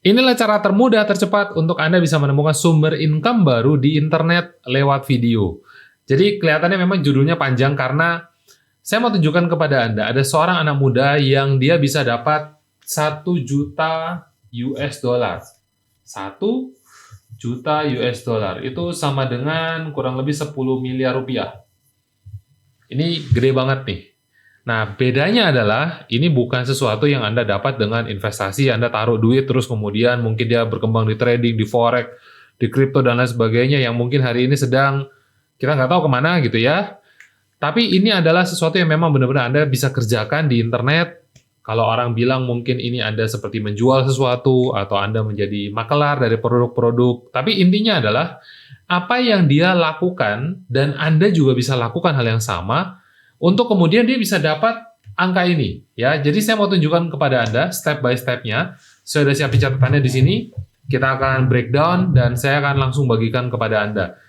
Inilah cara termudah, tercepat untuk Anda bisa menemukan sumber income baru di internet lewat video. Jadi kelihatannya memang judulnya panjang karena saya mau tunjukkan kepada Anda, ada seorang anak muda yang dia bisa dapat 1 juta US dollar. 1 juta US dollar itu sama dengan kurang lebih 10 miliar rupiah. Ini gede banget nih. Nah, bedanya adalah ini bukan sesuatu yang Anda dapat dengan investasi, Anda taruh duit terus kemudian mungkin dia berkembang di trading, di forex, di kripto dan lain sebagainya yang mungkin hari ini sedang kita nggak tahu kemana gitu ya. Tapi ini adalah sesuatu yang memang benar-benar Anda bisa kerjakan di internet. Kalau orang bilang mungkin ini Anda seperti menjual sesuatu atau Anda menjadi makelar dari produk-produk. Tapi intinya adalah apa yang dia lakukan dan Anda juga bisa lakukan hal yang sama untuk kemudian dia bisa dapat angka ini. Ya, jadi saya mau tunjukkan kepada Anda step by step-nya. Saya sudah siapin catatannya di sini. Kita akan breakdown dan saya akan langsung bagikan kepada Anda.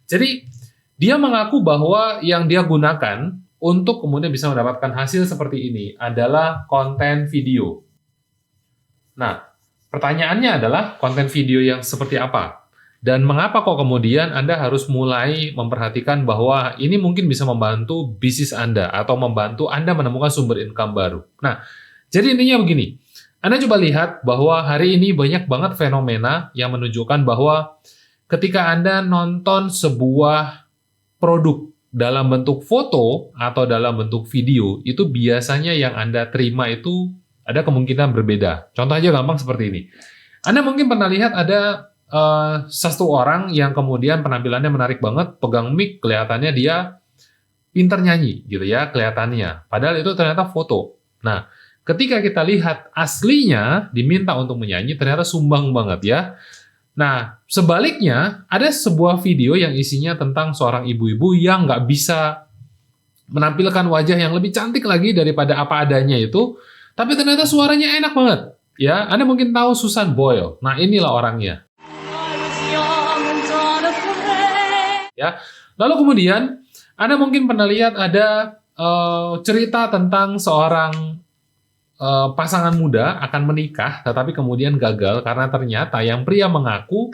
Jadi, dia mengaku bahwa yang dia gunakan untuk kemudian bisa mendapatkan hasil seperti ini adalah konten video. Nah, pertanyaannya adalah konten video yang seperti apa? Dan mengapa kok kemudian Anda harus mulai memperhatikan bahwa ini mungkin bisa membantu bisnis Anda atau membantu Anda menemukan sumber income baru. Nah, jadi intinya begini. Anda coba lihat bahwa hari ini banyak banget fenomena yang menunjukkan bahwa ketika Anda nonton sebuah produk dalam bentuk foto atau dalam bentuk video, itu biasanya yang Anda terima itu ada kemungkinan berbeda. Contoh aja gampang seperti ini. Anda mungkin pernah lihat ada satu orang yang kemudian penampilannya menarik banget, pegang mic, kelihatannya dia pintar nyanyi gitu ya, kelihatannya. Padahal itu ternyata foto. Nah, ketika kita lihat aslinya diminta untuk menyanyi, ternyata sumbang banget ya. Nah, sebaliknya, ada sebuah video yang isinya tentang seorang ibu-ibu yang nggak bisa menampilkan wajah yang lebih cantik lagi daripada apa adanya itu, tapi ternyata suaranya enak banget. Ya, Anda mungkin tahu Susan Boyle. Nah, inilah orangnya. Ya, lalu kemudian Anda mungkin pernah lihat ada cerita tentang seorang pasangan muda akan menikah, tetapi kemudian gagal karena ternyata yang pria mengaku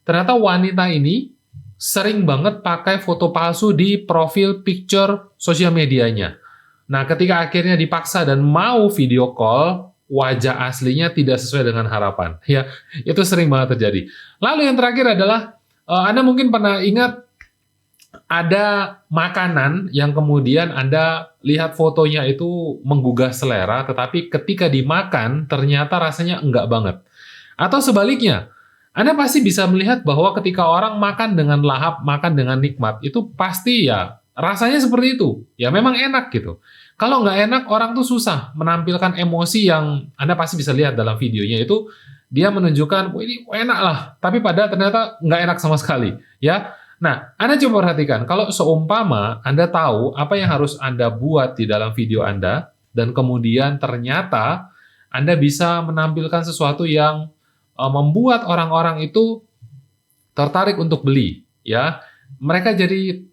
ternyata wanita ini sering banget pakai foto palsu di profil picture sosial medianya. Nah, ketika akhirnya dipaksa dan mau video call, wajah aslinya tidak sesuai dengan harapan. Ya, itu sering banget terjadi. Lalu yang terakhir adalah Anda mungkin pernah ingat ada makanan yang kemudian Anda lihat fotonya itu menggugah selera, tetapi ketika dimakan ternyata rasanya enggak banget. Atau sebaliknya, Anda pasti bisa melihat bahwa ketika orang makan dengan lahap, makan dengan nikmat, itu pasti ya rasanya seperti itu. Ya memang enak gitu. Kalau nggak enak, orang tuh susah menampilkan emosi yang Anda pasti bisa lihat dalam videonya itu, dia menunjukkan, wah ini enak lah, tapi padahal ternyata nggak enak sama sekali. Ya. Nah, Anda coba perhatikan, kalau seumpama Anda tahu apa yang harus Anda buat di dalam video Anda, dan kemudian ternyata Anda bisa menampilkan sesuatu yang membuat orang-orang itu tertarik untuk beli, ya. Mereka jadi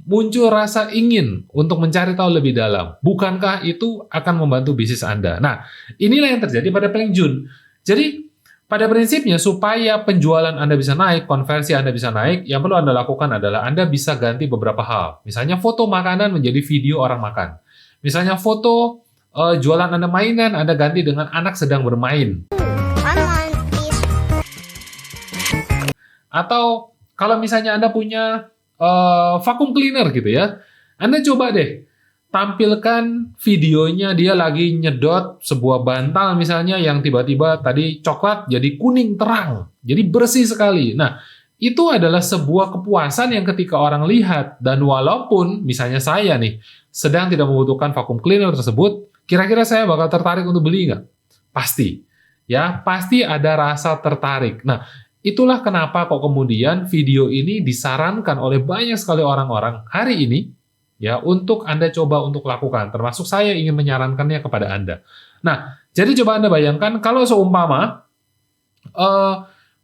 muncul rasa ingin untuk mencari tahu lebih dalam. Bukankah itu akan membantu bisnis Anda? Nah, inilah yang terjadi pada Peng Joon. Jadi, pada prinsipnya, supaya penjualan Anda bisa naik, konversi Anda bisa naik, yang perlu Anda lakukan adalah Anda bisa ganti beberapa hal. Misalnya foto makanan menjadi video orang makan. Misalnya foto jualan Anda mainan, Anda ganti dengan anak sedang bermain. Atau kalau misalnya Anda punya vacuum cleaner gitu ya, Anda coba deh tampilkan videonya dia lagi nyedot sebuah bantal misalnya yang tiba-tiba tadi coklat jadi kuning terang, jadi bersih sekali. Nah, itu adalah sebuah kepuasan yang ketika orang lihat, dan walaupun misalnya saya nih sedang tidak membutuhkan vacuum cleaner tersebut, kira-kira saya bakal tertarik untuk beli nggak? Pasti. Ya, pasti ada rasa tertarik. Nah, itulah kenapa kok kemudian video ini disarankan oleh banyak sekali orang-orang hari ini, ya, untuk Anda coba untuk lakukan, termasuk saya ingin menyarankannya kepada Anda. Nah, jadi coba Anda bayangkan kalau seumpama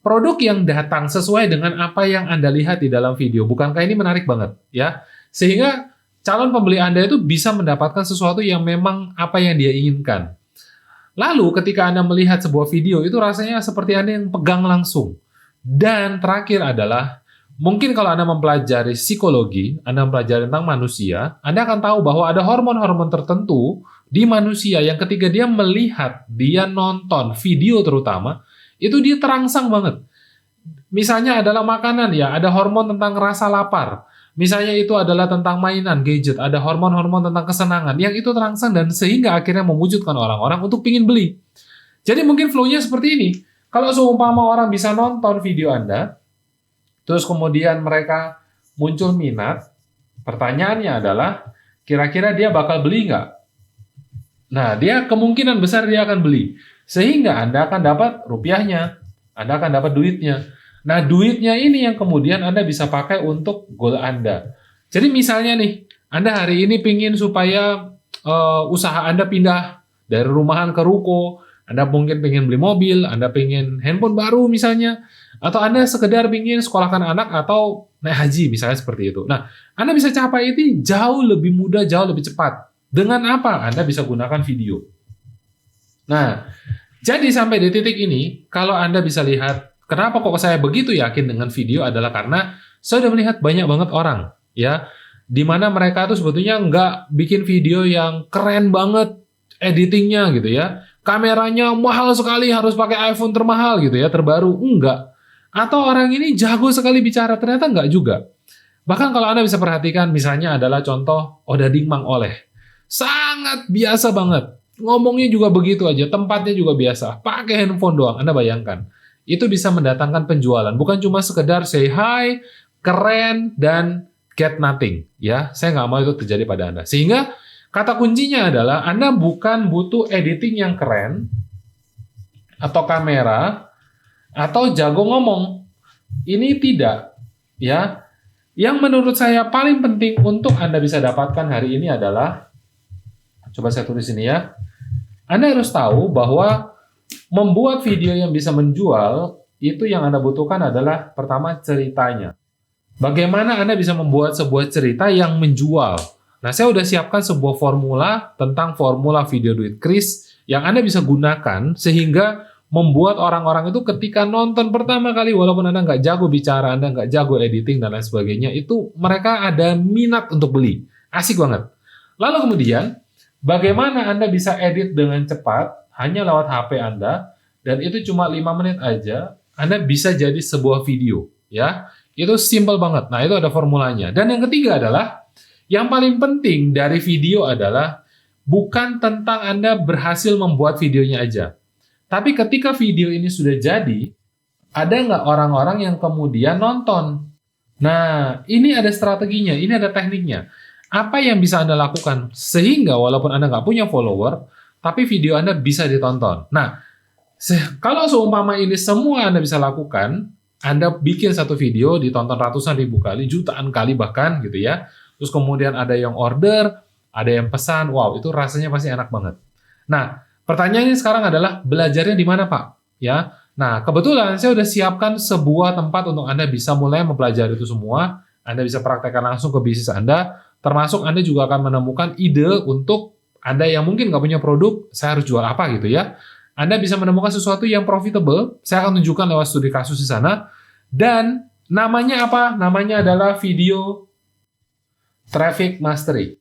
produk yang datang sesuai dengan apa yang Anda lihat di dalam video. Bukankah ini menarik banget, ya? Sehingga calon pembeli Anda itu bisa mendapatkan sesuatu yang memang apa yang dia inginkan. Lalu ketika Anda melihat sebuah video, itu rasanya seperti Anda yang pegang langsung. Dan terakhir adalah, mungkin kalau Anda mempelajari psikologi, Anda mempelajari tentang manusia, Anda akan tahu bahwa ada hormon-hormon tertentu di manusia yang ketika dia melihat, dia nonton video terutama, itu dia terangsang banget. Misalnya adalah makanan, ya, ada hormon tentang rasa lapar. Misalnya itu adalah tentang mainan, gadget, ada hormon-hormon tentang kesenangan, yang itu terangsang dan sehingga akhirnya mewujudkan orang-orang untuk pingin beli. Jadi mungkin flow-nya seperti ini. Kalau seumpama orang bisa nonton video Anda, terus kemudian mereka muncul minat, pertanyaannya adalah, kira-kira dia bakal beli nggak? Nah, dia kemungkinan besar dia akan beli. Sehingga Anda akan dapat rupiahnya, Anda akan dapat duitnya. Nah, duitnya ini yang kemudian Anda bisa pakai untuk goal Anda. Jadi misalnya nih, Anda hari ini pingin supaya usaha Anda pindah dari rumahan ke ruko, Anda mungkin pingin beli mobil, Anda pingin handphone baru misalnya, atau Anda sekedar pingin sekolahkan anak atau naik haji misalnya seperti itu. Nah, Anda bisa capai itu jauh lebih mudah, jauh lebih cepat. Dengan apa? Anda bisa gunakan video. Nah, jadi sampai di titik ini, kalau Anda bisa lihat, kenapa kok saya begitu yakin dengan video adalah karena saya sudah melihat banyak banget orang, ya, di mana mereka tuh sebetulnya nggak bikin video yang keren banget editingnya gitu ya, kameranya mahal sekali harus pakai iPhone termahal gitu ya, terbaru, enggak. Atau orang ini jago sekali bicara, ternyata enggak juga. Bahkan kalau Anda bisa perhatikan, misalnya adalah contoh Odading Mang Oleh. Sangat biasa banget. Ngomongnya juga begitu aja, tempatnya juga biasa. Pakai handphone doang, Anda bayangkan. Itu bisa mendatangkan penjualan. Bukan cuma sekedar say hi, keren, dan get nothing. Ya, saya nggak mau itu terjadi pada Anda. Sehingga kata kuncinya adalah Anda bukan butuh editing yang keren, atau kamera, atau jago ngomong. Ini tidak. Ya, yang menurut saya paling penting untuk Anda bisa dapatkan hari ini adalah, coba saya tulis ini ya. Anda harus tahu bahwa membuat video yang bisa menjual, itu yang Anda butuhkan adalah pertama ceritanya. Bagaimana Anda bisa membuat sebuah cerita yang menjual? Nah, saya udah siapkan sebuah formula tentang formula video duit kris yang Anda bisa gunakan sehingga membuat orang-orang itu ketika nonton pertama kali, walaupun Anda nggak jago bicara, Anda nggak jago editing dan lain sebagainya, itu mereka ada minat untuk beli. Asik banget. Lalu kemudian, bagaimana Anda bisa edit dengan cepat hanya lewat HP Anda, dan itu cuma 5 menit aja, Anda bisa jadi sebuah video, ya. Itu simple banget. Nah, itu ada formulanya. Dan yang ketiga adalah, yang paling penting dari video adalah bukan tentang Anda berhasil membuat videonya aja. Tapi ketika video ini sudah jadi, ada nggak orang-orang yang kemudian nonton? Nah, ini ada strateginya, ini ada tekniknya. Apa yang bisa Anda lakukan sehingga walaupun Anda nggak punya follower, tapi video Anda bisa ditonton. Nah, kalau seumpama ini semua Anda bisa lakukan, Anda bikin satu video ditonton ratusan ribu kali, jutaan kali bahkan gitu ya. Terus kemudian ada yang order, ada yang pesan, wow, itu rasanya pasti enak banget. Nah, pertanyaannya sekarang adalah belajarnya di mana, Pak? Ya. Nah, kebetulan saya sudah siapkan sebuah tempat untuk Anda bisa mulai mempelajari itu semua. Anda bisa praktekkan langsung ke bisnis Anda. Termasuk Anda juga akan menemukan ide untuk Anda yang mungkin nggak punya produk, saya harus jual apa gitu ya. Anda bisa menemukan sesuatu yang profitable, saya akan tunjukkan lewat studi kasus di sana. Dan namanya apa? Namanya adalah video traffic mastery.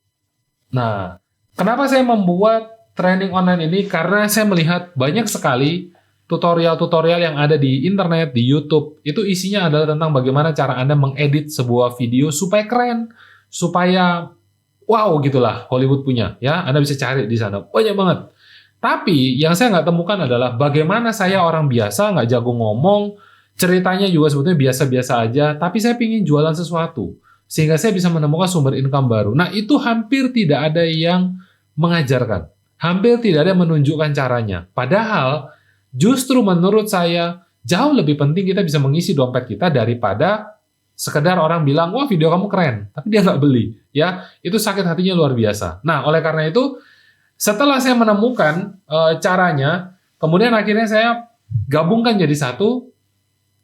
Nah, kenapa saya membuat training online ini? Karena saya melihat banyak sekali tutorial-tutorial yang ada di internet, di YouTube. Itu isinya adalah tentang bagaimana cara Anda mengedit sebuah video supaya keren, supaya wow gitulah Hollywood punya, ya. Anda bisa cari di sana, banyak banget. Tapi yang saya nggak temukan adalah bagaimana saya orang biasa, nggak jago ngomong, ceritanya juga sebetulnya biasa-biasa aja, tapi saya ingin jualan sesuatu. Sehingga saya bisa menemukan sumber income baru. Nah, itu hampir tidak ada yang mengajarkan. Hampir tidak ada yang menunjukkan caranya. Padahal, justru menurut saya, jauh lebih penting kita bisa mengisi dompet kita daripada sekedar orang bilang, wah video kamu keren, tapi dia nggak beli. Ya, itu sakit hatinya luar biasa. Nah, oleh karena itu, setelah saya menemukan caranya, kemudian akhirnya saya gabungkan jadi satu,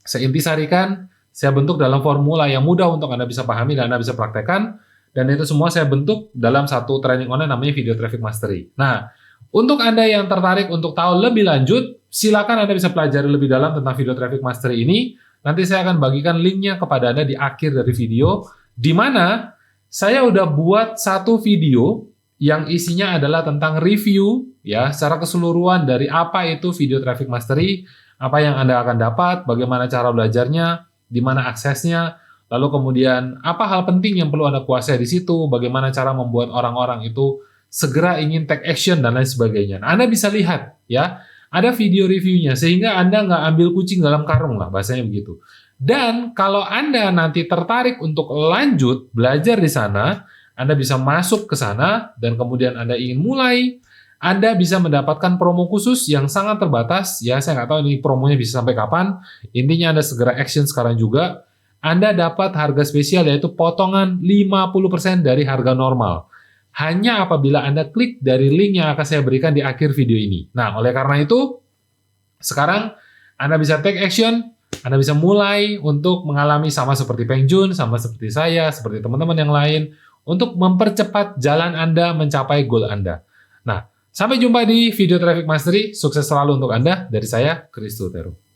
saya intisarikan, saya bentuk dalam formula yang mudah untuk Anda bisa pahami dan Anda bisa praktekkan, dan itu semua saya bentuk dalam satu training online namanya Video Traffic Mastery. Nah, untuk Anda yang tertarik untuk tahu lebih lanjut, silakan Anda bisa pelajari lebih dalam tentang Video Traffic Mastery ini. Nanti saya akan bagikan linknya kepada Anda di akhir dari video, di mana saya udah buat satu video yang isinya adalah tentang review ya secara keseluruhan dari apa itu Video Traffic Mastery, apa yang Anda akan dapat, bagaimana cara belajarnya, di mana aksesnya, lalu kemudian apa hal penting yang perlu Anda kuasai di situ, bagaimana cara membuat orang-orang itu segera ingin take action dan lain sebagainya. Anda bisa lihat ya, ada video reviewnya sehingga Anda nggak ambil kucing dalam karung lah bahasanya begitu. Dan kalau Anda nanti tertarik untuk lanjut belajar di sana, Anda bisa masuk ke sana dan kemudian Anda ingin mulai, Anda bisa mendapatkan promo khusus yang sangat terbatas. Ya, saya nggak tahu ini promonya bisa sampai kapan. Intinya Anda segera action sekarang juga. Anda dapat harga spesial yaitu potongan 50% dari harga normal. Hanya apabila Anda klik dari link yang akan saya berikan di akhir video ini. Nah, oleh karena itu, sekarang Anda bisa take action, Anda bisa mulai untuk mengalami sama seperti Peng Joon, sama seperti saya, seperti teman-teman yang lain, untuk mempercepat jalan Anda mencapai goal Anda. Nah, sampai jumpa di Video Traffic Mastery. Sukses selalu untuk Anda. Dari saya, Kristo Teru.